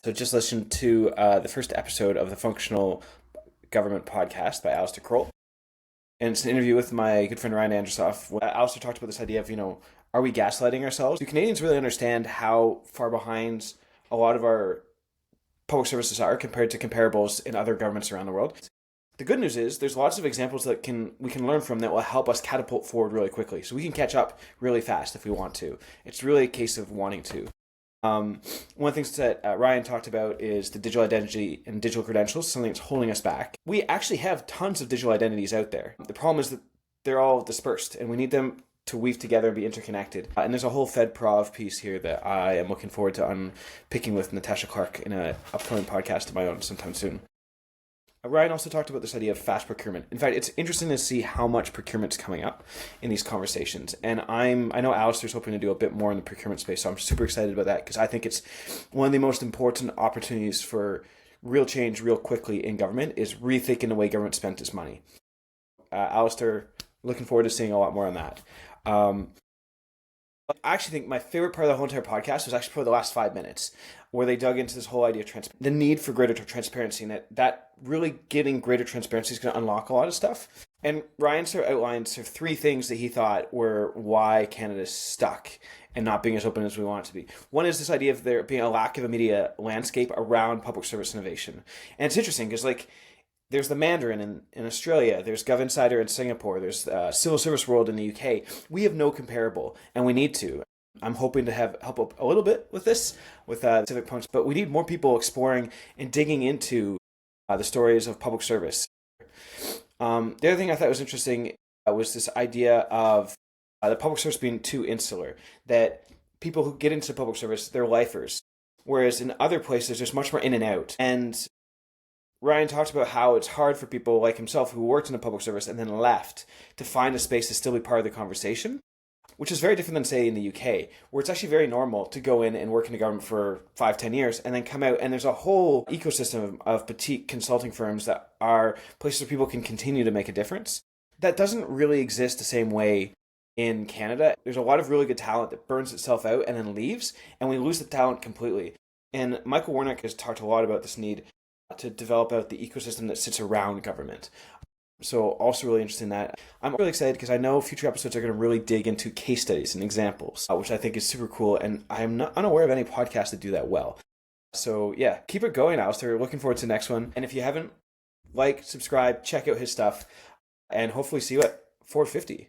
So just listened to the first episode of the Functional Government podcast by Alistair Croll. And it's an interview with my good friend Ryan Androsoff. Alistair talked about this idea of, are we gaslighting ourselves? Do Canadians really understand how far behind a lot of our public services are compared to comparables in other governments around the world? The good news is there's lots of examples that we can learn from that will help us catapult forward really quickly. So we can catch up really fast if we want to. It's really a case of wanting to. One of the things that Ryan talked about is the digital identity and digital credentials, something that's holding us back. We actually have tons of digital identities out there. The problem is that they're all dispersed and we need them to weave together and be interconnected. And there's a whole FedProv piece here that I am looking forward to unpicking with Natasha Clark in an upcoming podcast of my own sometime soon. Ryan also talked about this idea of fast procurement. In fact, it's interesting to see how much procurement's coming up in these conversations. And I know Alistair's hoping to do a bit more in the procurement space, so I'm super excited about that because I think it's one of the most important opportunities for real change real quickly in government is rethinking the way government spent its money. Alistair, looking forward to seeing a lot more on that. I actually think my favorite part of the whole entire podcast was actually probably the last 5 minutes, where they dug into this whole idea of the need for greater transparency, and that really getting greater transparency is going to unlock a lot of stuff. And Ryan sort of outlined sort of 3 things that he thought were why Canada's stuck and not being as open as we want it to be. One is this idea of there being a lack of a media landscape around public service innovation. And it's interesting because there's the Mandarin in Australia, there's GovInsider in Singapore, there's Civil Service World in the UK. We have no comparable, and we need to. I'm hoping to help up a little bit with this, with Civic, but we need more people exploring and digging into the stories of public service. The other thing I thought was interesting was this idea of the public service being too insular, that people who get into public service, they're lifers, whereas in other places, there's much more in and out. And Ryan talked about how it's hard for people like himself who worked in the public service and then left to find a space to still be part of the conversation, which is very different than, say, in the UK, where it's actually very normal to go in and work in the government for 5-10 years and then come out, and there's a whole ecosystem of boutique consulting firms that are places where people can continue to make a difference. That doesn't really exist the same way in Canada. There's a lot of really good talent that burns itself out and then leaves, and we lose the talent completely. And Michael Warnock has talked a lot about this need to develop out the ecosystem that sits around government. So also really interested in that. I'm really excited because I know future episodes are going to really dig into case studies and examples, which I think is super cool. And I'm not unaware of any podcasts that do that well. So yeah, keep it going, Alistair. Looking forward to the next one. And if you haven't, subscribe, check out his stuff, and hopefully see you at 450.